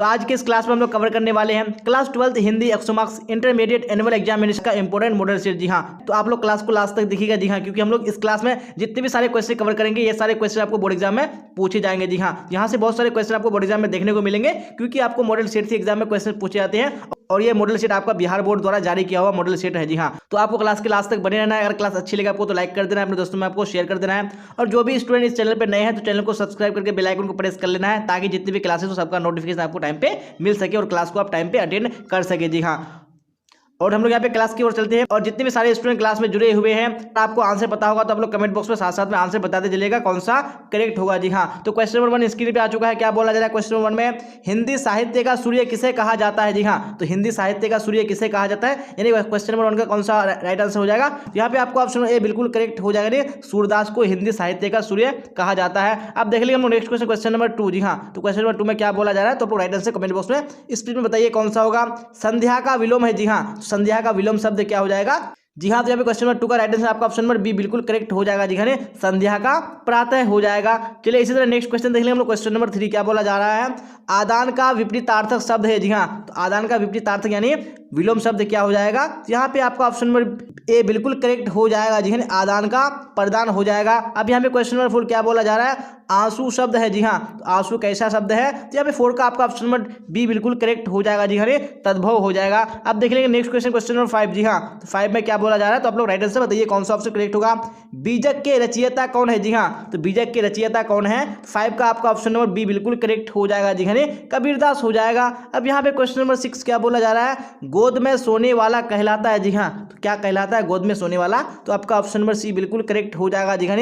तो आज के इस क्लास में हम लोग कवर करने वाले हैं class 12 Hindi 100 marks intermediate annual examination का इंपॉर्टेंट मॉडल सेट। जी हाँ, तो आप लोग क्लास को लास्ट तक देखिएगा। जी हाँ, क्योंकि हम लोग इस क्लास में जितने भी सारे क्वेश्चन कवर करेंगे ये सारे क्वेश्चन आपको बोर्ड एग्जाम में पूछे जाएंगे। जी हाँ, यहाँ से बहुत सारे क्वेश्चन आपको बोर्ड एग्जाम में देखने को मिलेंगे, क्योंकि आपको मॉडल सेट से एग्जाम में क्वेश्चन पूछे जाते हैं और ये मॉडल सेट आपका बिहार बोर्ड द्वारा जारी किया हुआ मॉडल सेट है। जी हाँ, तो आपको क्लास के लास्ट तक बने रहना है। अगर क्लास अच्छी लगे आपको तो लाइक कर देना है, अपने दोस्तों में आपको शेयर कर देना है, और जो भी स्टूडेंट इस चैनल पर नए हैं तो चैनल को सब्सक्राइब करके बेल आइकन को प्रेस कर लेना है, ताकि जितनी भी क्लासेस हो सबका नोटिफिकेशन आपको टाइम पे मिल सके और क्लास को आप टाइम पे अटेंड कर सके। जी हाँ, और हम लोग यहाँ पे क्लास की ओर चलते हैं, और जितने भी सारे स्टूडेंट क्लास में जुड़े हुए हैं आपको आंसर पता होगा तो आप लोग कमेंट बॉक्स में साथ साथ में आंसर बताते चलिएगा कौन सा करेक्ट होगा। जी हाँ, तो क्वेश्चन नंबर 1 स्क्रीन पे आ चुका है। क्या बोला जा रहा है क्वेश्चन नंबर 1 में? हिंदी साहित्य का सूर्य किसे कहा जाता है? जी हाँ, तो हिंदी साहित्य का सूर्य किसे कहा जाता है, यानी क्वेश्चन नंबर 1 का कौन सा राइट आंसर हो जाएगा? यहाँ पे आपको ऑप्शन ए बिल्कुल करेक्ट हो जाएगा, सूरदास को हिंदी साहित्य का सूर्य कहा जाता है। अब देख लीजिए हम लोग नेक्स्ट क्वेश्चन, क्वेश्चन नंबर 2। जी हाँ, तो क्वेश्चन नंबर 2 में क्या बोला जा रहा है, तो आप लोग राइट आंसर कमेंट बॉक्स में स्क्रीन में बताइए कौन सा होगा। संध्या का विलोम है। जी हाँ, संध्या का विलोम शब्द क्या हो जाएगा? जी हाँ, तो यहाँ पे क्वेश्चन नंबर 2 का राइट आंसर आपका ऑप्शन नंबर बी बिल्कुल करेक्ट हो जाएगा। जी हाँ, संध्या का प्रातः हो जाएगा। चलिए इसी तरह नेक्स्ट क्वेश्चन देख लेंगे हम लोग। क्वेश्चन नंबर 3 क्या बोला जा रहा है? आदान का विपरीतार्थक शब्द है। जी हाँ, तो आदान का विपरीतार्थक यानी विलोम शब्द क्या हो जाएगा? यहाँ पे आपका ऑप्शन नंबर ए बिल्कुल करेक्ट हो जाएगा। जी हाँ, आदान का प्रदान हो जाएगा। अब यहाँ पे क्वेश्चन नंबर 4 क्या बोला जा रहा है? आंसू शब्द है। जी हाँ, तो आंसू कैसा शब्द है? तो यहाँ पे 4 का आपका ऑप्शन नंबर बी बिल्कुल करेक्ट हो जाएगा। जी हाँ, तद्भव हो जाएगा। अब देख लेंगे नेक्स्ट क्वेश्चन, क्वेश्चन नंबर 5। जी हाँ, तो 5 में क्या बोला जा रहा है, तो आप लोग राइट आंसर बताइए कौन सा ऑप्शन करेक्ट होगा। बीजक के रचयिता कौन है? जी हाँ, तो बीजक के रचयिता कौन है? 5 का आपका ऑप्शन नंबर बी बिल्कुल करेक्ट हो जाएगा। जी हाँ, कबीरदास हो जाएगा। अब यहाँ पे क्वेश्चन नंबर 6 क्या बोला जा रहा है? गोद में सोने वाला कहलाता है। जी हाँ, तो क्या कहलाता है? गोद में सोने वाला। तो आपका ऑप्शन नंबर सी बिल्कुल करेक्ट हो जाएगा। जी हाँ,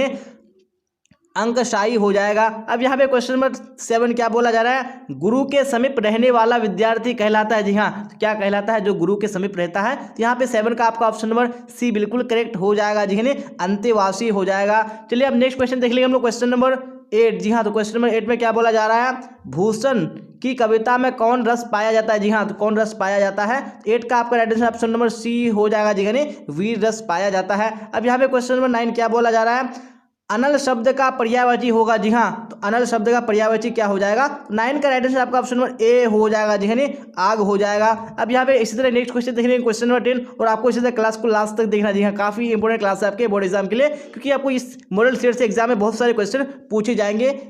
अंकशाही हो जाएगा। अब यहाँ पे क्वेश्चन नंबर 7 क्या बोला जा रहा है? गुरु के समीप रहने वाला विद्यार्थी कहलाता है। जी हाँ, तो क्या कहलाता है? जो गुरु के समीप रहता है। तो यहाँ पे 7 का आपका ऑप्शन नंबर सी बिल्कुल करेक्ट हो जाएगा। जी हाँ, अंतेवासी हो जाएगा। चलिए अब नेक्स्ट क्वेश्चन देख लेंगे हम लोग, क्वेश्चन नंबर 8। जी हाँ, तो क्वेश्चन नंबर 8 में क्या बोला जा रहा है? भूषण की कविता में कौन रस पाया जाता है? जी हाँ, तो कौन रस पाया जाता है? 8 का आपका right answer option number C हो जाएगा। जी हाँ, वीर रस पाया जाता है। अब यहाँ पे क्वेश्चन नंबर 9 क्या बोला जा रहा है? अनल शब्द का पर्यायवाची होगा। जी हाँ, तो अनल शब्द का पर्यायवाची क्या हो जाएगा? 9 का राइट आंसर आपका ऑप्शन नंबर ए हो जाएगा। जी हाँ, आग हो जाएगा। अब यहाँ पे इसी तरह नेक्स्ट क्वेश्चन देख लेंगे, क्वेश्चन नंबर 10, और आपको इसी तरह क्लास को लास्ट तक देखना। जी हाँ, काफी इंपोर्टेंट क्लास है आपके बोर्ड एग्जाम के लिए, क्योंकि आपको इस मॉडल सेट से एग्जाम में बहुत सारे क्वेश्चन पूछे जाएंगे,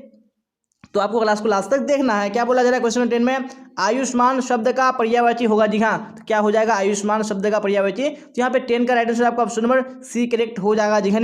तो आपको क्लास को लास्ट तक देखना है। क्या बोला जा रहा है क्वेश्चन 10 में? आयुष्मान शब्द का पर्यायवाची होगा। जी हाँ, तो क्या हो जाएगा? आयुष्मान शब्द का पर्यायवाची। तो यहाँ पे 10 का राइट आंसर आपका ऑप्शन नंबर सी करेक्ट हो जाएगा। जी हाँ,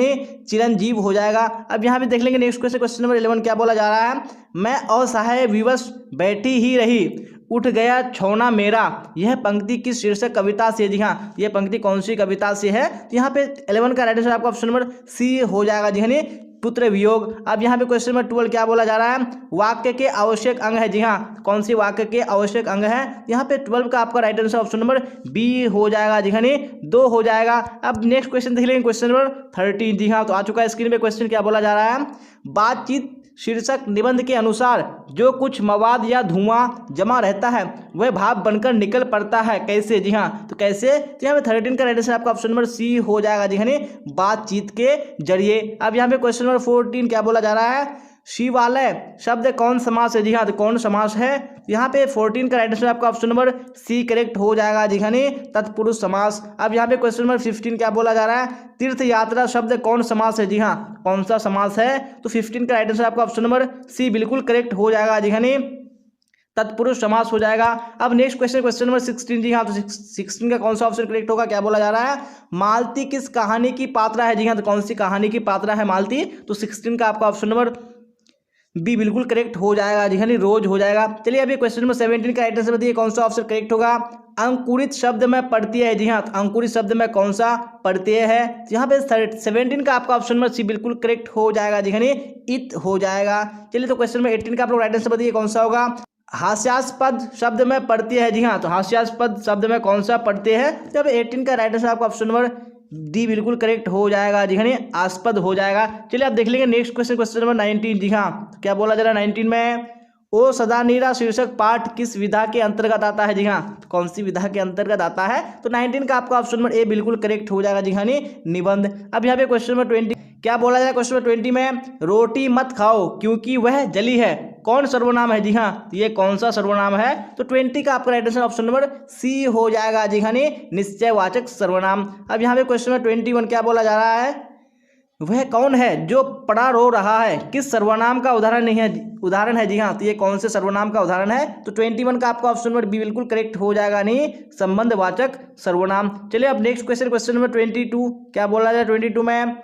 चिरंजीव हो जाएगा। अब यहाँ पे देख लेंगे नेक्स्ट क्वेश्चन, क्वेश्चन नंबर 11 क्या बोला जा रहा है? मैं असहाय विवश बैठी ही रही, उठ गया छौना मेरा, यह पंक्ति किस शीर्षक कविता से? जी हाँ, यह पंक्ति कौन सी कविता से है? तो यहाँ पे 11 का राइट आंसर आपका ऑप्शन नंबर सी हो जाएगा। जी हाँ, पुत्र वियोग। अब यहाँ पे क्वेश्चन नंबर 12 क्या बोला जा रहा है? वाक्य के आवश्यक अंग है। जी हाँ, कौन सी वाक्य के आवश्यक अंग है? यहाँ पे 12 का आपका right answer option number B हो जाएगा। जी हाँ, 2 हो जाएगा। अब नेक्स्ट क्वेश्चन देख लेंगे, क्वेश्चन नंबर 13। जी हाँ, तो आ चुका है स्क्रीन पे क्वेश्चन। क्या बोला जा रहा है? बातचीत शीर्षक निबंध के अनुसार जो कुछ मवाद या धुआं जमा रहता है वह भाप बनकर निकल पड़ता है, कैसे? जी हाँ, तो कैसे? तो यहाँ पे 13 का राइट आंसर आपका ऑप्शन नंबर सी हो जाएगा। जी हाँ, बातचीत के जरिए। अब यहाँ पे क्वेश्चन नंबर 14 क्या बोला जा रहा है? शिवालय शब्द कौन समास है? जी हाँ, तो कौन समास है? यहाँ पे 14 का राइट आंसर आपका ऑप्शन नंबर सी करेक्ट हो जाएगा। जी हाँ, तत्पुरुष समास। अब यहाँ पे क्वेश्चन नंबर 15 क्या बोला जा रहा है? तीर्थ यात्रा शब्द कौन समास है? जी हाँ, कौन सा समास है? तो 15 का राइट आंसर आपका ऑप्शन नंबर सी बिल्कुल करेक्ट हो जाएगा। जी हाँ, तत्पुरुष समास हो जाएगा। अब नेक्स्ट क्वेश्चन, क्वेश्चन नंबर 16। जी हाँ, तो 16 का कौन सा ऑप्शन करेक्ट होगा? क्या बोला जा रहा है? मालती किस कहानी की पात्रा है? जी हाँ, तो कौन सी कहानी की पात्रा है मालती? तो 16 का आपका ऑप्शन नंबर बी बिल्कुल करेक्ट हो जाएगा। जी हाँ, रोज हो जाएगा। चलिए अभी क्वेश्चन नंबर 17 का राइट आंसर बताइए कौन सा ऑप्शन करेक्ट होगा? अंकुरित शब्द में प्रत्यय है। जी हाँ, तो अंकुरित शब्द में कौन सा प्रत्यय है? यहाँ पे 17 का आपका ऑप्शन नंबर सी बिल्कुल करेक्ट हो जाएगा। जी हाँ, इत हो जाएगा। चलिए तो क्वेश्चन नंबर 18 का आप लोग राइट आंसर बताइए कौन सा होगा? हास्यास्पद शब्द में प्रत्यय है। जी हाँ, तो हास्यास्पद शब्द में कौन सा प्रत्यय है? तो अब 18 का राइट आंसर आपका ऑप्शन नंबर डी बिल्कुल करेक्ट हो जाएगा। जी हाँ, आस्पद हो जाएगा। चलिए आप देख लेंगे नेक्स्ट क्वेश्चन, क्वेश्चन नंबर 19। जी हाँ, क्या बोला जा रहा है 19 में? ओ सदा नीरा शीर्षक पाठ किस विधा के अंतर्गत आता है? जी हाँ, तो कौन सी विधा के अंतर्गत आता है? तो 19 का आपका ऑप्शन नंबर ए बिल्कुल करेक्ट हो जाएगा। जी हाँ, निबंध। अब यहाँ पे क्वेश्चन नंबर 20 क्या बोला जाए क्वेश्चन नंबर 20 में, रोटी मत खाओ क्योंकि वह जली है, कौन सर्वनाम है? जी हाँ, तो ये कौन सा सर्वनाम है? तो 20 का आपका right answer option number C हो जाएगा। जी हाँ, निश्चयवाचक सर्वनाम। अब यहाँ पे क्वेश्चन नंबर 21 क्या बोला जा रहा है, वह कौन है जो पड़ा रो रहा है, किस सर्वनाम का उदाहरण नहीं है? उदाहरण है। जी हाँ, तो ये कौन से सर्वनाम का उदाहरण है? तो 21 का आपका ऑप्शन नंबर बी बिल्कुल करेक्ट हो जाएगा, संबंधवाचक सर्वनाम। चलिए अब नेक्स्ट क्वेश्चन नंबर 22 क्या बोला जाए 22 में,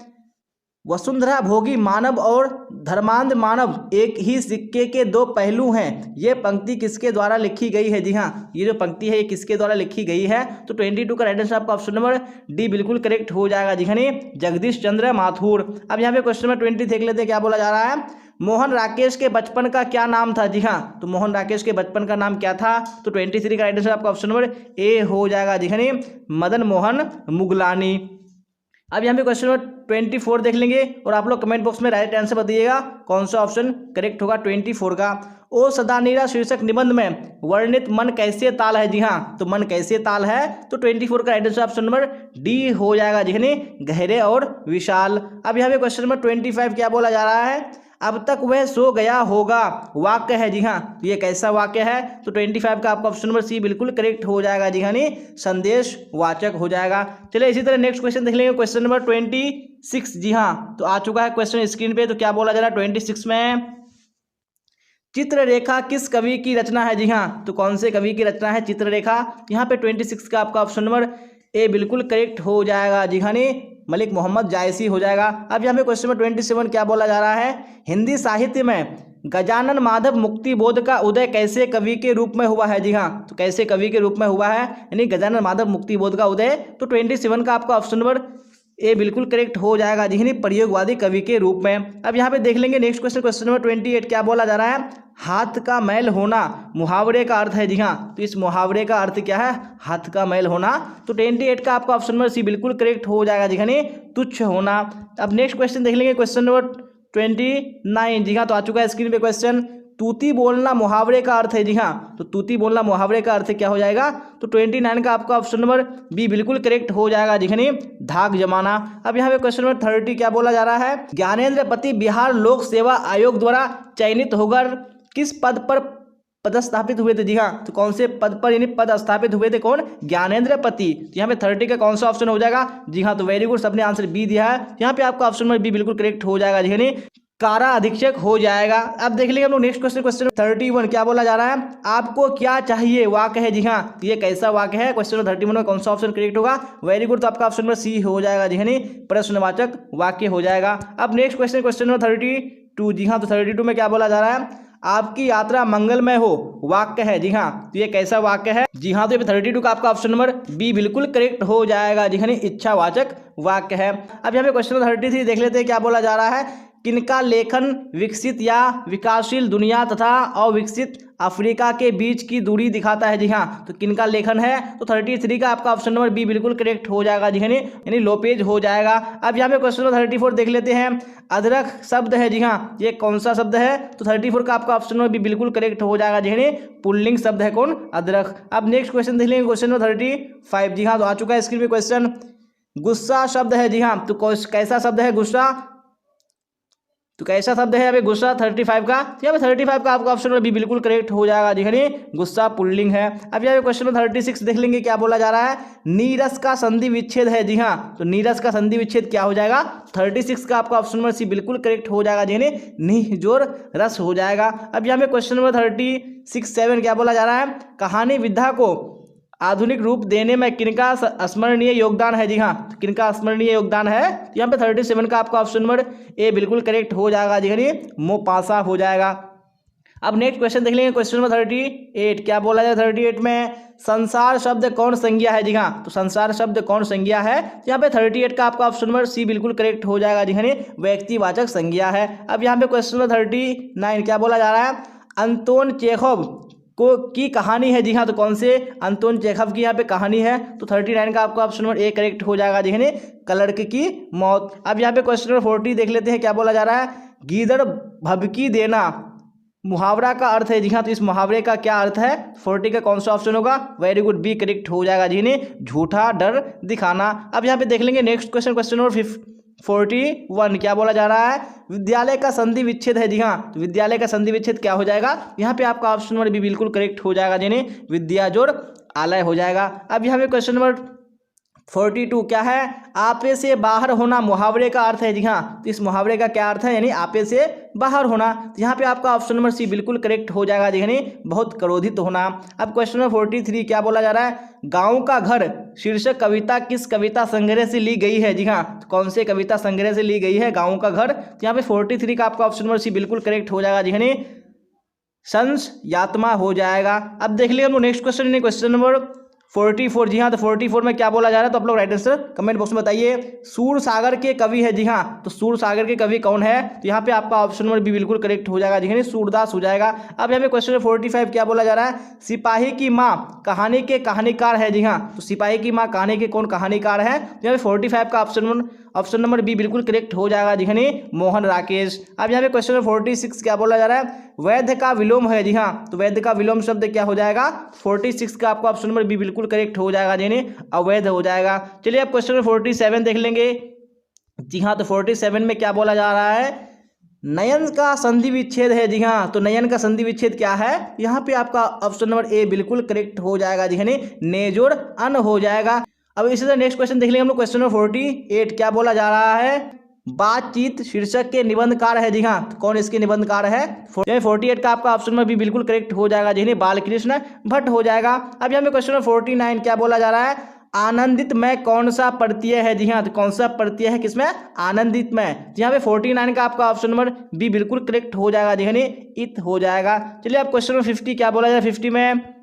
वसुंधरा भोगी मानव और धर्मांध मानव एक ही सिक्के के दो पहलू हैं, ये पंक्ति किसके द्वारा लिखी गई है? जी हाँ, ये जो पंक्ति है ये किसके द्वारा लिखी गई है? तो 22 का राइट आंसर आपका ऑप्शन नंबर डी बिल्कुल करेक्ट हो जाएगा। जी हाँ, जगदीश चंद्र माथुर। अब यहाँ पे क्वेश्चन नंबर 20 देख लेते हैं क्या बोला जा रहा है, मोहन राकेश के बचपन का क्या नाम था? जी हाँ, तो मोहन राकेश के बचपन का नाम क्या था? तो 23 का राइट आंसर आपका ऑप्शन नंबर ए हो जाएगा। जी हाँ, मदन मोहन मुगलानी। अब यहाँ पे क्वेश्चन नंबर 24 देख लेंगे और आप लोग कमेंट बॉक्स में राइट आंसर बताइएगा कौन सा ऑप्शन करेक्ट होगा 24 का। ओ सदानीरा शीर्षक निबंध में वर्णित मन कैसे ताल है? जी हाँ, तो मन कैसे ताल है? तो 24 का right answer option number D हो जाएगा। जी हाँ, गहरे और विशाल। अब यहाँ पे क्वेश्चन नंबर 25 क्या बोला जा रहा है, अब तक वह सो गया होगा, वाक्य है। जी हाँ, तो ये कैसा वाक्य है? तो 25 का आपका ऑप्शन नंबर सी बिल्कुल करेक्ट हो जाएगा। जी हाँ, संदेश वाचक हो जाएगा। चलिए इसी तरह नेक्स्ट क्वेश्चन देख लेंगे, क्वेश्चन नंबर 26। जी हाँ, तो आ चुका है क्वेश्चन स्क्रीन पे। तो क्या बोला जा रहा है 26 में, चित्ररेखा किस कवि की रचना है? जी हाँ, तो कौन से कवि की रचना है चित्ररेखा? यहाँ पे 26 का आपका ऑप्शन नंबर ए बिल्कुल करेक्ट हो जाएगा। जी हाँ, मलिक मोहम्मद जायसी हो जाएगा। अब यहाँ पे क्वेश्चन नंबर 27 क्या बोला जा रहा है, हिंदी साहित्य में गजानन माधव मुक्तिबोध का उदय कैसे कवि के रूप में हुआ है? जी हाँ, तो कैसे कवि के रूप में हुआ है, यानी गजानन माधव मुक्तिबोध का उदय। तो 27 का आपका ऑप्शन नंबर ए बिल्कुल करेक्ट हो जाएगा। जी हाँ, प्रयोगवादी कवि के रूप में। अब यहाँ पे देख लेंगे नेक्स्ट क्वेश्चन नंबर 28 क्या बोला जा रहा है, हाथ का मैल होना मुहावरे का अर्थ है। जी हाँ, तो इस मुहावरे का अर्थ क्या है? हाथ का मैल होना। तो 28 का आपका ऑप्शन नंबर सी बिल्कुल करेक्ट हो जाएगा। जी हाँ, तुच्छ होना। अब नेक्स्ट क्वेश्चन देख लेंगे क्वेश्चन नंबर 29। जी हाँ, तो आ चुका है स्क्रीन पे क्वेश्चन, तूती बोलना मुहावरे का अर्थ है। जी हाँ, तो तूती बोलना मुहावरे का अर्थ क्या हो जाएगा? तो 29 का आपका ऑप्शन नंबर बी बिल्कुल करेक्ट हो जाएगा। जी हाँ, धाक जमाना। अब यहाँ पे क्वेश्चन नंबर 30 क्या बोला जा रहा है, ज्ञानेंद्र पति बिहार लोक सेवा आयोग द्वारा चयनित होकर किस पद पर पदस्थापित हुए थे? जी हाँ, तो कौन से पद पर यानी पद स्थापित हुए थे? कौन? ज्ञानेंद्र पति। तो यहाँ पे 30 का कौन सा ऑप्शन हो जाएगा? जी हाँ, तो वेरी गुड, सबने आंसर बी दिया है। यहाँ पे आपका ऑप्शन नंबर बी बिल्कुल करेक्ट हो जाएगा। जी हाँ, कारा अधीक्षक हो जाएगा। अब देख लेंगे हम लोग नेक्स्ट क्वेश्चन 31 क्या बोला जा रहा है, आपको क्या चाहिए वाक्य है। जी हाँ, ये कैसा वाक्य है? क्वेश्चन 31 में कौन सा ऑप्शन करेक्ट होगा? वेरी गुड, तो आपका ऑप्शन नंबर सी हो जाएगा। जी हाँ, प्रश्नवाचक वाक्य हो जाएगा। अब नेक्स्ट क्वेश्चन नंबर 32। जी हाँ, तो 32 में क्या बोला जा रहा है, आपकी यात्रा मंगलमय हो वाक्य है। जी हाँ, तो ये कैसा वाक्य है? जी हाँ, तो ये 32 का आपका ऑप्शन नंबर बी बिल्कुल करेक्ट हो जाएगा। जी हाँ, इच्छावाचक वाक्य है। अब यहाँ पे क्वेश्चन नंबर 33 देख लेते हैं क्या बोला जा रहा है, किनका लेखन विकसित या विकासशील दुनिया तथा अविकसित अफ्रीका के बीच की दूरी दिखाता है? जी हाँ, तो किनका लेखन है? तो 33 का आपका ऑप्शन नंबर बी बिल्कुल करेक्ट हो जाएगा। जी हाँ, यानी लोपेज हो जाएगा। अब यहाँ पे क्वेश्चन नंबर 34 देख लेते हैं, अदरक शब्द है। जी हाँ, ये कौन सा शब्द है? तो 34 का आपका ऑप्शन नंबर बी बिल्कुल करेक्ट हो जाएगा। जी हाँ, पुल्लिंग शब्द है। कौन? अदरक। अब नेक्स्ट क्वेश्चन देख लेंगे क्वेश्चन नंबर 35। जी हाँ, तो आ चुका है स्क्रीन पे क्वेश्चन, गुस्सा शब्द है। जी हाँ, तो कैसा शब्द है गुस्सा? तो कैसा शब्द है यहाँ पे गुस्सा? 35 का। यहाँ पे 35 का आपका ऑप्शन बी बिल्कुल करेक्ट हो जाएगा। जी हाँ, गुस्सा पुल्लिंग है। अब यहाँ पे क्वेश्चन नंबर 36 देख लेंगे क्या बोला जा रहा है, नीरस का संधि विच्छेद है। जी हाँ, तो नीरस का संधि विच्छेद क्या हो जाएगा? 36 का आपका ऑप्शन नंबर सी बिल्कुल करेक्ट हो जाएगा। जी हाँ, निजोर रस हो जाएगा। अब यहाँ पे क्वेश्चन नंबर 36-7 क्या बोला जा रहा है, कहानी विधा को आधुनिक रूप देने में किनका स्मरणीय योगदान है? जी हाँ, तो किनका स्मरणीय योगदान है? तो यहाँ पे 37 का आपका ऑप्शन नंबर ए बिल्कुल करेक्ट हो जाएगा। जी हाँ, मोपासा हो जाएगा। अब नेक्स्ट क्वेश्चन देख लेंगे क्वेश्चन नंबर 38 क्या बोला जाए 38 में, संसार शब्द कौन संज्ञा है? जी हाँ, तो संसार शब्द कौन संज्ञा है? यहाँ पे 38 का आपका ऑप्शन नंबर सी बिल्कुल करेक्ट हो जाएगा। जी हाँ, व्यक्तिवाचक संज्ञा है। अब यहाँ पे क्वेश्चन नंबर 39 क्या बोला जा रहा है, अंतोन चेखोव को की कहानी है। जी हाँ, तो कौन से अंतोन चेखव की यहाँ पे कहानी है? तो 39 का आपका ऑप्शन नंबर ए करेक्ट हो जाएगा। जी हाँ, क्लर्क की मौत। अब यहाँ पे क्वेश्चन नंबर 40 देख लेते हैं क्या बोला जा रहा है, गीदड़ भभकी देना मुहावरा का अर्थ है। जी हाँ, तो इस मुहावरे का क्या अर्थ है? 40 का कौन सा ऑप्शन होगा? वेरी गुड, बी करेक्ट हो जाएगा। जी हाँ, झूठा डर दिखाना। अब यहाँ पे देख लेंगे नेक्स्ट क्वेश्चन नंबर 41 क्या बोला जा रहा है, विद्यालय का संधि विच्छेद है। जी हाँ, तो विद्यालय का संधि विच्छेद क्या हो जाएगा, यहाँ पे आपका ऑप्शन नंबर बी बिल्कुल करेक्ट हो जाएगा, यानी विद्या जोड़ आलय हो जाएगा। अब यहाँ पे क्वेश्चन नंबर 42 क्या है, आपे से बाहर होना मुहावरे का अर्थ है। जी हाँ, तो इस मुहावरे का क्या अर्थ है, यानी आपे से बाहर होना। तो यहाँ पे आपका ऑप्शन नंबर सी बिल्कुल करेक्ट हो जाएगा, यानी बहुत क्रोधित होना। अब क्वेश्चन नंबर 43 क्या बोला जा रहा है, गांव का घर शीर्षक कविता किस कविता संग्रह से ली गई है। जी हाँ, तो कौन से कविता संग्रह से ली गई है गाँव का घर, तो यहाँ पे 43 का आपका ऑप्शन नंबर सी बिल्कुल करेक्ट हो जाएगा, यानी संस यात्मा हो जाएगा। अब देख लिया हम लोग नेक्स्ट क्वेश्चन, क्वेश्चन नंबर 44। जी हाँ, तो 44 में क्या बोला जा रहा है, तो आप लोग राइट आंसर कमेंट बॉक्स में बताइए। सूरसागर के कवि है। जी हाँ, तो सूरसागर के कवि कौन है, तो यहाँ पे आपका ऑप्शन नंबर बी बिल्कुल करेक्ट हो जाएगा, जी सूरदास हो जाएगा। अब यहाँ पे क्वेश्चन नंबर 45 क्या बोला जा रहा है, सिपाही की माँ कहानी के कहानीकार है। जी हाँ, तो सिपाही की माँ कहानी के कौन कहानीकार है, तो यहाँ पे 45 का ऑप्शन नंबर बी बिल्कुल करेक्ट हो जाएगा, जी मोहन राकेश। अब यहाँ पे क्वेश्चन नंबर 46 क्या बोला जा रहा है, वैध का विलोम है। जी हाँ, तो वैध का विलोम शब्द क्या हो जाएगा, 46 का आपका ऑप्शन नंबर बी बिल्कुल करेक्ट हो जाएगा, यानी अवैध हो जाएगा। चलिए अब क्वेश्चन नंबर 47 देख लेंगे। जी हाँ, तो 47 में क्या बोला जा रहा है, नयन का संधि विच्छेद है। जी हाँ, तो नयन का संधि विच्छेद क्या है, यहाँ पे आपका ऑप्शन नंबर ए बिल्कुल करेक्ट हो जाएगा, यानी ने जोड़ अन हो जाएगा। अब इसी तरह नेक्स्ट क्वेश्चन देख लेंगे हम लोग। क्वेश्चन नंबर 48 क्या बोला जा रहा है, बातचीत शीर्षक के निबंधकार है। जी हाँ, तो कौन इसके निबंधकार है, 48 का आपका ऑप्शन में भी बिल्कुल करेक्ट हो जाएगा, जी बालकृष्ण भट्ट हो जाएगा। अब यहाँ पे क्वेश्चन नंबर 49 क्या बोला जा रहा है, आनंदित में कौन सा प्रत्यय है। जी हाँ, तो कौन सा प्रत्यय है किसमें, आनंदित में। यहाँ पे 49 का आपका ऑप्शन नंबर बी बिल्कुल करेक्ट हो जाएगा, जी इत हो जाएगा। चलिए अब क्वेश्चन नंबर 50 क्या बोला जाए, 50 में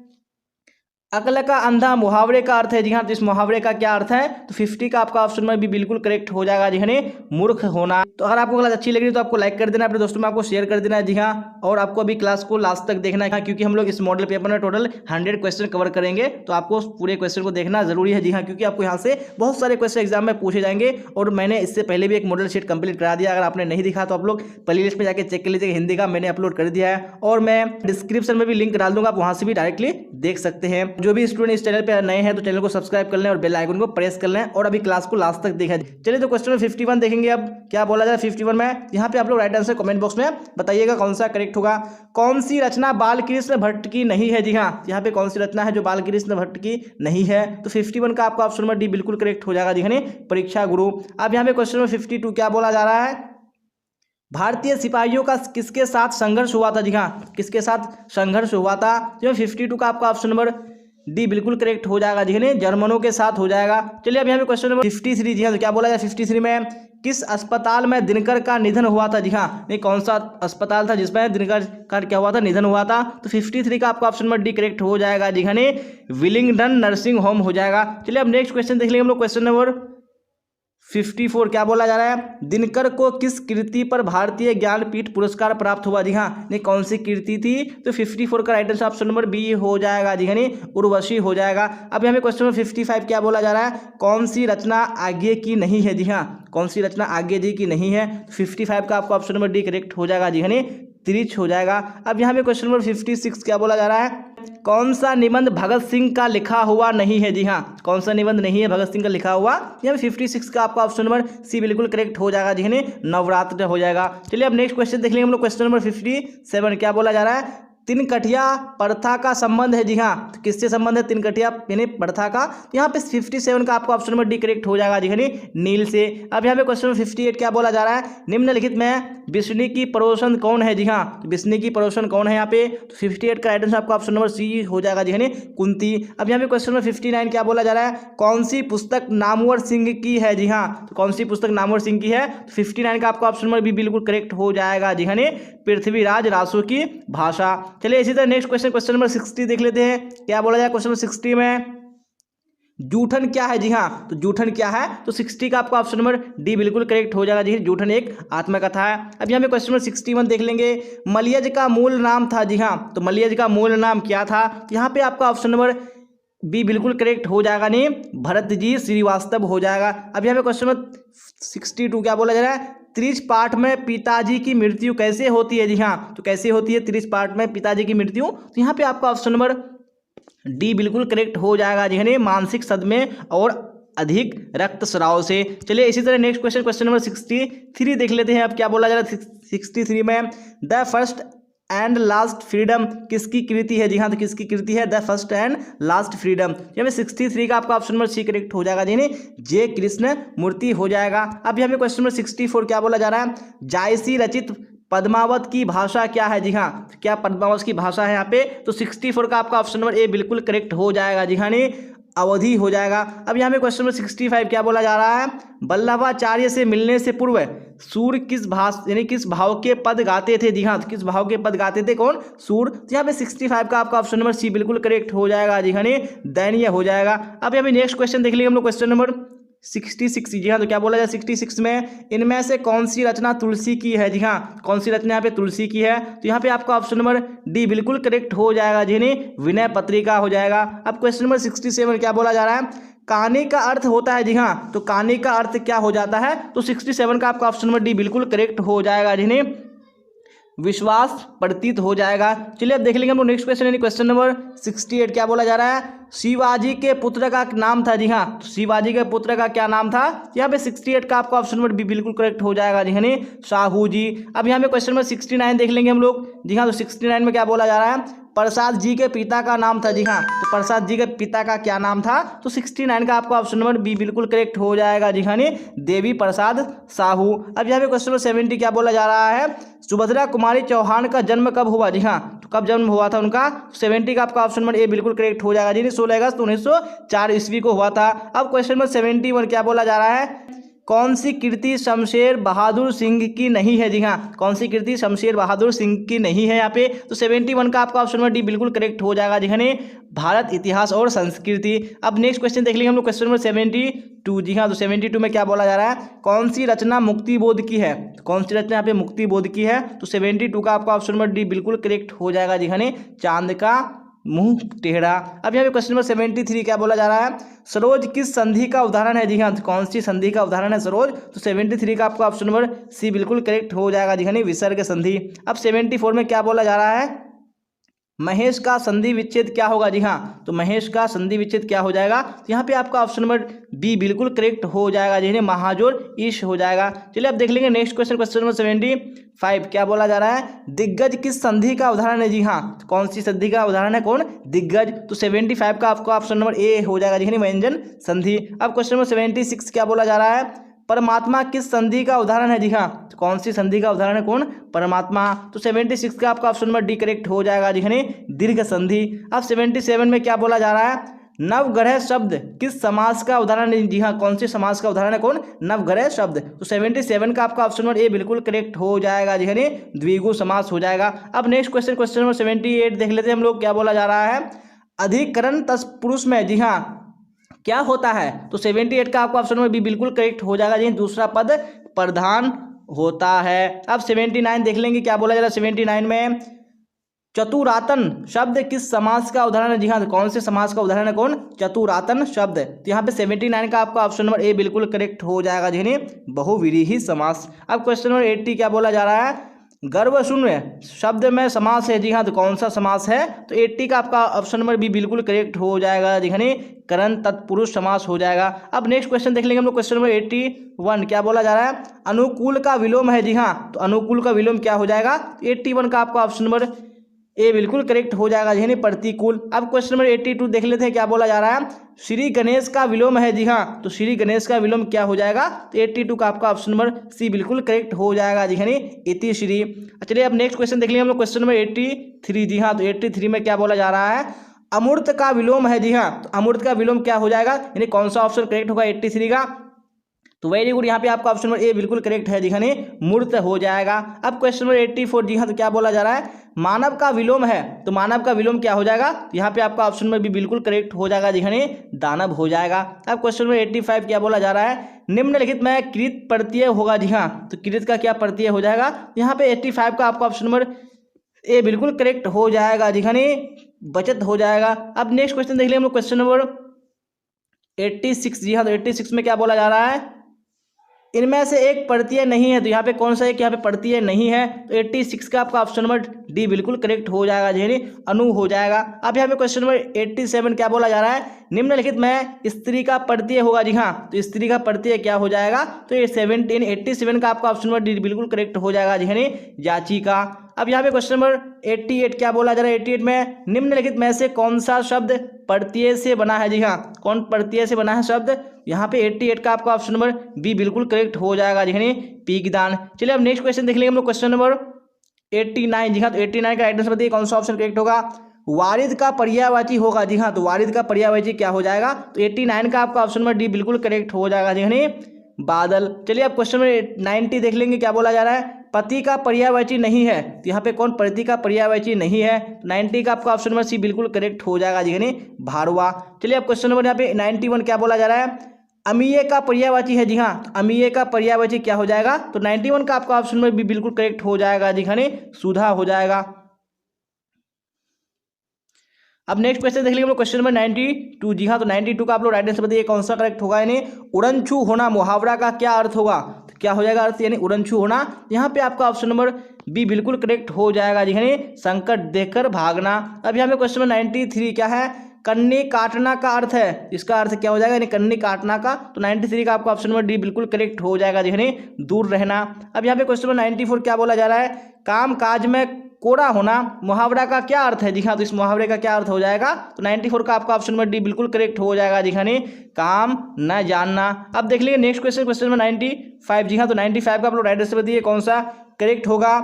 अकल का अंधा मुहावरे का अर्थ है। जी हाँ, तो इस मुहावरे का क्या अर्थ है, तो 50 का आपका ऑप्शन में भी बिल्कुल करेक्ट हो जाएगा, जी मूर्ख होना। तो अगर आपको क्लास अच्छी लग रही है तो आपको लाइक कर देना, अपने दोस्तों में आपको शेयर कर देना है। जी हाँ, और आपको अभी क्लास को लास्ट तक देखना है, क्योंकि हम लोग इस मॉडल पेपर में टोटल 100 क्वेश्चन कवर करेंगे, तो आपको पूरे क्वेश्चन को देखना जरूरी है। जी हाँ, क्योंकि आपको यहाँ से बहुत सारे क्वेश्चन एग्जाम में पूछे जाएंगे, और मैंने इससे पहले भी एक मॉडल शीट कंप्लीट करा दिया। अगर आपने नहीं दिखा तो आप लोग प्ले लिस्ट में जाकर चेक कर लीजिएगा, हिंदी का मैंने अपलोड कर दिया है, और मैं डिस्क्रिप्शन में भी लिंक डाल दूंगा, आप वहाँ से भी डायरेक्टली देख सकते हैं। जो भी स्टूडेंट इस चैनल पे नए हैं तो चैनल को सब्सक्राइब कर लें और बेल आइकन को प्रेस कर लें, और अभी क्लास को लास्ट तक देखा। चलिए तो क्वेश्चन 51 देखेंगे। अब क्या बोला जाए 51 में, यहाँ पे आप लोग राइट आंसर कमेंट बॉक्स में बताइएगा कौन सा करेक्ट होगा। कौन सी रचना बालकृष्ण भट्ट की नहीं है। जी हाँ, यहाँ पे कौन सी रचना है जो बालकृष्ण भट्ट की नहीं है, तो 51 का आपका ऑप्शन नंबर डी बिल्कुल करेक्ट हो जाएगा, जी परीक्षा गुरु। अब यहाँ पे क्वेश्चन नंबर 52 क्या बोला जा रहा है, भारतीय सिपाहियों का किसके साथ संघर्ष हुआ था। जी हाँ, किसके साथ संघर्ष हुआ था, तो 52 का आपका ऑप्शन नंबर डी बिल्कुल करेक्ट हो जाएगा, जी जर्मनों के साथ हो जाएगा। चलिए अब यहाँ पे क्वेश्चन नंबर 53। जी हाँ, तो क्या बोला जाए 53 में, किस अस्पताल में दिनकर का निधन हुआ था। जी हाँ, नहीं कौन सा अस्पताल था जिसमें दिनकर का क्या हुआ था, निधन हुआ था, तो 53 का आपका ऑप्शन नंबर डी करेक्ट हो जाएगा, जी विलिंगडन नर्सिंग होम हो जाएगा। चलिए अब नेक्स्ट क्वेश्चन देख लेंगे हम लोग। क्वेश्चन नंबर 54 क्या बोला जा रहा है, दिनकर को किस कृति पर भारतीय ज्ञानपीठ पुरस्कार प्राप्त हुआ। जी हाँ, नहीं कौन सी कृति थी, तो 54 का right answer option number B हो जाएगा, जी उर्वशी हो जाएगा। अब यहाँ पे क्वेश्चन नंबर 55 क्या बोला जा रहा है, कौन सी रचना आगे की नहीं है। जी हाँ, कौन सी रचना आगे जी की नहीं है, तो 55 का आपका ऑप्शन नंबर डी करेक्ट हो जाएगा, जी त्रिच हो जाएगा। अब यहाँ पे क्वेश्चन नंबर 56 क्या बोला जा रहा है, कौन सा निबंध भगत सिंह का लिखा हुआ नहीं है। जी हाँ, कौन सा निबंध नहीं है भगत सिंह का लिखा हुआ, यहाँ 56 का आपका ऑप्शन नंबर सी बिल्कुल करेक्ट हो जाएगा, जी नवरात्र हो जाएगा। चलिए अब नेक्स्ट क्वेश्चन देख लेंगे हम लोग। क्वेश्चन नंबर 57 क्या बोला जा रहा है, तिनकठिया प्रथा का संबंध है। जी हाँ, तो किससे संबंध है तिनकठिया यानी प्रथा का, यहाँ पे 57 का आपका ऑप्शन नंबर डी करेक्ट हो जाएगा, जी नील से। अब यहाँ पे क्वेश्चन नंबर 58 क्या बोला जा रहा है, निम्नलिखित में विष्णु की पड़ोसन कौन है। जी हाँ, तो विष्णु की पड़ोसन कौन है यहाँ पे, तो 58 का राइट आंसर आपका ऑप्शन नंबर सी हो जाएगा, जी कुंती। अब यहाँ पे क्वेश्चन नंबर 59 क्या बोला जा रहा है, कौन सी पुस्तक नामवर सिंह की है। जी हाँ, तो कौन सी पुस्तक नामवर सिंह की है, तो 59 का आपका ऑप्शन नंबर भी बिल्कुल करेक्ट हो जाएगा, जी पृथ्वीराज रासो की भाषा। चलिए इसी तरह नेक्स्ट क्वेश्चन नंबर 60 देख लेते हैं। क्या बोला जाए क्वेश्चन नंबर 60 में, जूठन क्या है। जी हाँ, तो जूठन क्या है, तो 60 का आपका ऑप्शन नंबर डी बिल्कुल करेक्ट हो जाएगा, जी जूठन एक आत्मकथा है। अब यहाँ पे क्वेश्चन नंबर 61 देख लेंगे, मलयज का मूल नाम था। जी हाँ, तो मलयज का मूल नाम क्या था, यहाँ पे आपका ऑप्शन नंबर बी बिल्कुल करेक्ट हो जाएगा, नहीं भरत जी श्रीवास्तव हो जाएगा। अब यहाँ पे क्वेश्चन नंबर 62 क्या बोला जा रहा है, त्रिश पाठ में पिताजी की मृत्यु कैसे होती है। जी हाँ, तो कैसे होती है त्रिश पाठ में पिताजी की मृत्यु, तो यहाँ पे आपका ऑप्शन नंबर डी बिल्कुल करेक्ट हो जाएगा, जी मानसिक सदमे और अधिक रक्तस्राव से। चलिए इसी तरह नेक्स्ट क्वेश्चन नंबर 63 देख लेते हैं। अब क्या बोला जा रहा है 63 में, the first and last freedom किसकी कृति है? जी हाँ, तो किसकी कृति है? The first and last freedom. यहाँ पे 63 का आपका ऑप्शन नंबर सी करेक्ट हो जाएगा, यानी जे कृष्ण मूर्ति हो जाएगा। अब यहाँ पे क्वेश्चन नंबर 64 क्या बोला जा रहा है, जायसी रचित पद्मावत की भाषा क्या है? जी हाँ, क्या पद्मावत की भाषा है यहाँ पे? तो 64 का आपका ऑप्शन नंबर ए बिल्कुल करेक्ट हो जाएगा। जी हाँ, नहीं अवधि हो जाएगा। अब यहाँ पे क्वेश्चन नंबर 65 क्या बोला जा रहा है, वल्लभाचार्य से मिलने से पूर्व सूर किस भाषा यानी किस भाव के पद गाते थे? जी हाँ, तो किस भाव के पद गाते थे? कौन? सूर। तो यहाँ पे 65 का आपका ऑप्शन नंबर सी बिल्कुल करेक्ट हो जाएगा। जी हाँ, नहीं दयनीय हो जाएगा। अब यहाँ पे नेक्स्ट क्वेश्चन देख लेंगे हम लोग, क्वेश्चन नंबर 66। जी हाँ, तो क्या बोला जाए 66 में, इनमें से कौन सी रचना तुलसी की है? जी हाँ, कौन सी रचना यहाँ पे तुलसी की है? तो यहाँ पे आपका ऑप्शन नंबर डी बिल्कुल करेक्ट हो जाएगा, जी नहीं विनय पत्रिका हो जाएगा। अब क्वेश्चन नंबर 67 क्या बोला जा रहा है, कहानी का अर्थ होता है? जी हाँ, तो कहानी का अर्थ क्या हो जाता है? तो 67 का आपका ऑप्शन नंबर डी बिल्कुल करेक्ट हो जाएगा, जी नहीं विश्वास प्रतीत हो जाएगा। चलिए अब देख लेंगे हम लोग नेक्स्ट क्वेश्चन, यानी क्वेश्चन नंबर 68 क्या बोला जा रहा है, शिवाजी के पुत्र का नाम था? जी हाँ, तो शिवाजी के पुत्र का क्या नाम था? यहाँ पे 68 का आपका ऑप्शन नंबर बी बिल्कुल करेक्ट हो जाएगा, जी हाँ शाहू जी। अब यहाँ पे क्वेश्चन नंबर 69 देख लेंगे हम लोग। जी हाँ, तो 69 में क्या बोला जा रहा है, प्रसाद जी के पिता का नाम था? जी हाँ, तो प्रसाद जी के पिता का क्या नाम था? तो 69 का आपका ऑप्शन नंबर बी बिल्कुल करेक्ट हो जाएगा, जी हाँ देवी प्रसाद साहू। अब यहाँ पे क्वेश्चन नंबर 70 क्या बोला जा रहा है, सुभद्रा कुमारी चौहान का जन्म कब हुआ? जी हाँ, तो कब जन्म हुआ था उनका? 70 का आपका ऑप्शन नंबर ए बिल्कुल करेक्ट हो जाएगा, जी 16 अगस्त 1904 ईस्वी को हुआ था। अब क्वेश्चन नंबर 71 क्या बोला जा रहा है, कौन सी कृति शमशेर बहादुर सिंह की नहीं है? जी हाँ, कौन सी कृति शमशेर बहादुर सिंह की नहीं है यहाँ पे? तो 71 का आपका ऑप्शन नंबर डी बिल्कुल करेक्ट हो जाएगा, जी हाँ भारत इतिहास और संस्कृति। अब नेक्स्ट क्वेश्चन देख लेंगे हम लोग, क्वेश्चन नंबर 72। जी हाँ, तो 72 में क्या बोला जा रहा है, कौन सी रचना मुक्ति बोध की है? तो कौन सी रचना यहाँ पे मुक्ति बोध की है? तो 72 का आपका ऑप्शन नंबर डी बिल्कुल करेक्ट हो जाएगा, जी हाँ चांद का मुंह टेढ़ा। अब यहाँ पे क्वेश्चन नंबर 73 क्या बोला जा रहा है, सरोज किस संधि का उदाहरण है? जी हाँ, तो कौन सी संधि का उदाहरण है सरोज? तो 73 का आपका ऑप्शन नंबर सी बिल्कुल करेक्ट हो जाएगा, जी हाँ विसर्ग संधि। अब 74 में क्या बोला जा रहा है, महेश का संधि विच्छेद क्या होगा? जी हाँ, तो महेश का संधि विच्छेद क्या हो जाएगा? तो यहाँ पे आपका ऑप्शन नंबर बी बिल्कुल करेक्ट हो जाएगा, जी महाजोर ईश हो जाएगा। चलिए अब देख लेंगे नेक्स्ट क्वेश्चन, क्वेश्चन नंबर 75 क्या बोला जा रहा है, दिग्गज किस संधि का उदाहरण है? जी हाँ, तो कौन सी संधि का उदाहरण है? कौन? दिग्गज। तो 75 का आपका ऑप्शन नंबर ए हो जाएगा, जी व्यंजन संधि। अब क्वेश्चन नंबर 76 क्या बोला जा रहा है, परमात्मा किस संधि का उदाहरण है? जी हाँ, तो कौन सी संधि का उदाहरण है? कौन? परमात्मा। तो 76 का आपका ऑप्शन नंबर डी करेक्ट हो जाएगा, जी दीर्घ संधि। अब 77 में क्या बोला जा रहा है, नवग्रह शब्द किस समास का उदाहरण है? जी हाँ, कौन से समास का उदाहरण है? कौन? नवग्रह शब्द। तो 77 का आपका ऑप्शन नंबर ए बिल्कुल करेक्ट हो जाएगा, जी द्विगु समास हो जाएगा। अब नेक्स्ट क्वेश्चन, क्वेश्चन नंबर 78 देख लेते हैं हम लोग। क्या बोला जा रहा है, अधिकरण तत्पुरुष में जी हाँ क्या होता है? तो 78 का आपका ऑप्शन नंबर बी बिल्कुल करेक्ट हो जाएगा, जी दूसरा पद प्रधान होता है। अब 79 देख लेंगे, क्या बोला जा रहा है 79 में, चतुरातन शब्द किस समास का उदाहरण है? जी हाँ, कौन से समास का उदाहरण है? कौन? चतुरातन शब्द। तो यहाँ पे 79 का आपका ऑप्शन नंबर ए बिल्कुल करेक्ट हो जाएगा, जी बहुव्रीहि समास। अब क्वेश्चन नंबर 80 क्या बोला जा रहा है, गर्वशून्य शब्द में समास है? जी हाँ, तो कौन सा समास है? तो 80 का आपका ऑप्शन नंबर बी बिल्कुल करेक्ट हो जाएगा, जी करण तत्पुरुष समास हो जाएगा। अब नेक्स्ट क्वेश्चन देख लेंगे हम लोग, क्वेश्चन नंबर 81 क्या बोला जा रहा है, अनुकूल का विलोम है? जी हाँ, तो अनुकूल का विलोम क्या हो जाएगा? 81 का आपका ऑप्शन नंबर ए बिल्कुल करेक्ट हो जाएगा, जी प्रतिकूल। अब क्वेश्चन नंबर 82 देख लेते हैं, क्या बोला जा रहा है, श्री गणेश का विलोम है? जी हाँ, तो श्री गणेश का विलोम क्या हो जाएगा? तो 82 का आपका ऑप्शन नंबर सी बिल्कुल करेक्ट हो जाएगा, जी इति श्री। चलिए अब नेक्स्ट क्वेश्चन देख लेंगे हम लोग, क्वेश्चन नंबर 83। जी हाँ, तो 83 में क्या बोला जा रहा है, अमूर्त का विलोम है? जी हाँ, तो अमूर्त का विलोम क्या हो जाएगा, यानी कौन सा ऑप्शन करेक्ट होगा 83 का? तो वेरी गुड, यहाँ पे आपका ऑप्शन नंबर ए बिल्कुल करेक्ट है, जी मूर्त हो जाएगा। अब क्वेश्चन नंबर 84 जी हाँ, तो क्या बोला जा रहा है, मानव का विलोम है? तो मानव का विलोम क्या हो जाएगा? यहाँ पे आपका ऑप्शन नंबर बी बिल्कुल करेक्ट हो जाएगा, जी दानव हो जाएगा। अब क्वेश्चन नंबर 85 क्या बोला जा रहा है, निम्नलिखित में कृत प्रत्यय होगा? जी हाँ, तो कृत का क्या प्रत्यय हो जाएगा? यहाँ पे 85 का आपका ऑप्शन नंबर ए बिल्कुल करेक्ट हो जाएगा, जी बचत हो जाएगा। अब नेक्स्ट क्वेश्चन देख लिया हम लोग, क्वेश्चन नंबर 86। जी हाँ, तो 86 में क्या बोला जा रहा है, इनमें से एक पढ़तीय नहीं है, तो यहाँ पे कौन सा एक यहाँ पे पढ़तीय नहीं है, तो 86 का आपका ऑप्शन नंबर डी बिल्कुल करेक्ट हो जाएगा, यानी अनु हो जाएगा। अब यहाँ पे क्वेश्चन नंबर 87 क्या बोला जा रहा है, निम्नलिखित में स्त्री का पढ़तीय होगा। जी हाँ, तो स्त्री का पढ़तीय क्या हो जाएगा, तो ये 87 का आपका ऑप्शन नंबर डी बिल्कुल करेक्ट हो जाएगा, यानी याचिका। अब यहाँ पे क्वेश्चन नंबर 88 क्या बोला जा रहा है, 88 में निम्नलिखित में से कौन सा शब्द पढ़तीय से बना है। जी हाँ, कौन पढ़तीय से बना है शब्द, यहाँ पे 88 का आपका ऑप्शन नंबर बी बिल्कुल करेक्ट हो जाएगा, यानी पीकदान। चलिए अब नेक्स्ट क्वेश्चन देख लेंगे हम लोग, क्वेश्चन नंबर 89। जी हाँ, तो 89 का एड्रेस बताइए कौन सा ऑप्शन करेक्ट होगा, वारिद का पर्यायवाची होगा। जी हाँ, तो वारिद का पर्यायवाची क्या हो जाएगा, तो 89 का आपका ऑप्शन नंबर डी बिल्कुल करेक्ट हो जाएगा, यानी बादल। चलिए अब क्वेश्चन नंबर 90 देख लेंगे, क्या बोला जा रहा है, पति का पर्यायवाची नहीं है, तो यहाँ पे कौन पति का पर्यायवाची नहीं है, 90 का आपका ऑप्शन नंबर सी बिल्कुल करेक्ट हो जाएगा, यानी भारवा। चलिए अब क्वेश्चन नंबर यहाँ पे 91 क्या बोला जा रहा है, अमीय का पर्यायवाची है। जी हाँ, अमीय का पर्यायवाची क्या हो जाएगा, तो 91 का आपका ऑप्शन नंबर भी बिल्कुल करेक्ट हो जाएगा, यानी सुधा हो जाएगा। अब नेक्स्ट क्वेश्चन देख लीजिए हम लोग, क्वेश्चन नंबर 92। जी हाँ, तो 92 का आप लोग राइट आंसर बताइए कौन सा करेक्ट होगा, यानी उड़नछू होना मुहावरा का क्या अर्थ होगा, तो क्या हो जाएगा अर्थ, यानी उड़नछू होना। यहाँ पे आपका ऑप्शन नंबर बी बिल्कुल करेक्ट हो जाएगा, यानी संकट देखकर भागना। अब यहाँ पे क्वेश्चन नंबर 93 क्या है, कन्नी काटना का अर्थ है, इसका अर्थ क्या हो जाएगा, यानी कन्नी काटना का, तो 93 का आपका ऑप्शन नंबर डी बिल्कुल करेक्ट हो जाएगा, यानी दूर रहना। अब यहाँ पे क्वेश्चन नंबर 94 क्या बोला जा रहा है, काम काज में कोड़ा होना मुहावरा का क्या अर्थ है। जी हाँ, तो इस मुहावरे का क्या अर्थ हो जाएगा, तो 94 का आपका ऑप्शन नंबर डी बिल्कुल करेक्ट हो जाएगा, यानी काम न जानना। अब देख लीजिए नेक्स्ट क्वेश्चन, क्वेश्चन नंबर 95। जी हाँ, तो 95 का आप लोग राइट आंसर बताइए कौन सा करेक्ट होगा,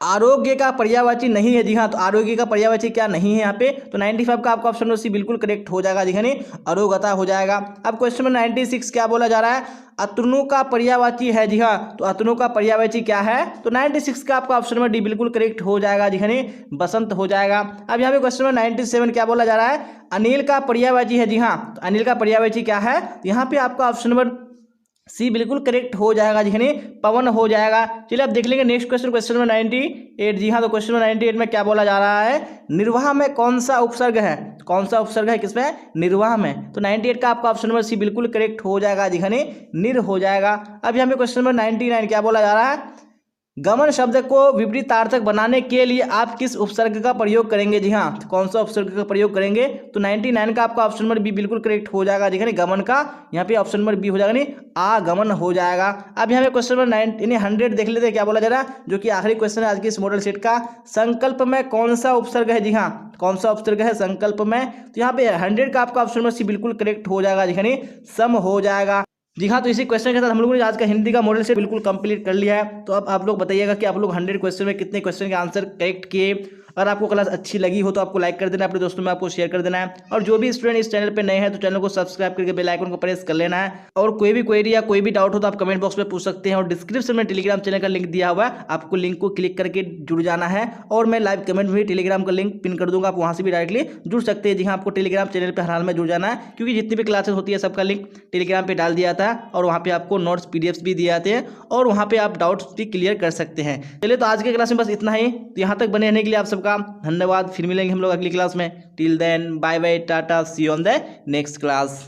आरोग्य का पर्यायवाची नहीं है। जी हाँ, तो आरोग्य का पर्यायवाची क्या नहीं है यहाँ पे, तो 95 का आपका ऑप्शन नंबर सी बिल्कुल करेक्ट हो जाएगा, यानी अरोगता हो जाएगा। अब क्वेश्चन नंबर 96 क्या बोला जा रहा है, अतनु का पर्यायवाची है। जी हाँ, तो अतनु का पर्यायवाची क्या है, तो 96 का आपका ऑप्शन नंबर डी बिल्कुल करेक्ट हो जाएगा, यानी बसंत हो जाएगा। अब यहाँ पे क्वेश्चन नंबर 97 क्या बोला जा रहा है, अनिल का पर्यायवाची है। जी हाँ, तो अनिल का पर्यायवाची क्या है, यहाँ पे आपका ऑप्शन नंबर सी बिल्कुल करेक्ट हो जाएगा, यानी पवन हो जाएगा। चलिए अब देख लेंगे नेक्स्ट क्वेश्चन, क्वेश्चन नंबर 98। जी हाँ, तो क्वेश्चन नंबर 98 में क्या बोला जा रहा है, निर्वाह में कौन सा उपसर्ग है, कौन सा उपसर्ग है किसमें, निर्वाह में, तो 98 का आपका ऑप्शन नंबर सी बिल्कुल करेक्ट हो जाएगा, यानी निर हो जाएगा। अब यहाँ पे क्वेश्चन नंबर 99 क्या बोला जा रहा है, गमन शब्द को विपरीतार्थक बनाने के लिए आप किस उपसर्ग का प्रयोग करेंगे। जी हाँ, तो कौन सा उपसर्ग का प्रयोग करेंगे, तो 99 का आपका ऑप्शन नंबर बी बिल्कुल करेक्ट हो जाएगा, यानी गमन का यहाँ पे ऑप्शन नंबर बी हो जाएगा, यानी आगमन हो जाएगा। अब यहाँ पे क्वेश्चन नंबर 100 देख लेते हैं क्या बोला जा रहा है, जो कि आखिरी क्वेश्चन है आज के इस मॉडल सेट का, संकल्प में कौन सा उपसर्ग है। जी हाँ, कौन सा उपसर्ग है संकल्प में, तो यहाँ पे 100 का आपका ऑप्शन नंबर सी बिल्कुल करेक्ट हो जाएगा, यानी सम हो जाएगा। जी हाँ, तो इसी क्वेश्चन के साथ हम लोगों ने आज का हिंदी का मॉडल से बिल्कुल कंप्लीट कर लिया है। तो अब आप लोग बताइएगा कि आप लोग 100 क्वेश्चन में कितने क्वेश्चन के आंसर करेक्ट किए। अगर आपको क्लास अच्छी लगी हो तो आपको लाइक कर देना है, अपने दोस्तों में आपको शेयर कर देना है, और जो भी स्टूडेंट इस चैनल पे नए हैं तो चैनल को सब्सक्राइब करके बेल आइकन को प्रेस कर लेना है। और कोई भी क्वेरी या कोई भी डाउट हो तो आप कमेंट बॉक्स में पूछ सकते हैं, और डिस्क्रिप्शन में टेलीग्राम चैनल का लिंक दिया हुआ है, आपको लिंक को क्लिक करके जुड़ जाना है। और मैं लाइव कमेंट में भी टेलीग्राम का लिंक पिन कर दूंगा, आप वहाँ से भी डायरेक्टली जुड़ सकते हैं। जी हाँ, आपको टेलीग्राम चैनल पर हर हाल में जुड़ जाना है, क्योंकि जितनी भी क्लासेस होती है सबका लिंक टेलीग्राम पर डाल दिया था, और वहाँ पर आपको नोट्स PDF भी दिए जाते हैं, और वहाँ पर आप डाउट्स भी क्लियर कर सकते हैं। चलिए, तो आज के क्लास में बस इतना ही। तो यहाँ तक बने रहने के लिए आप सबका धन्यवाद। फिर मिलेंगे हम लोग अगली क्लास में। Till then bye bye, tata, see you on the next class.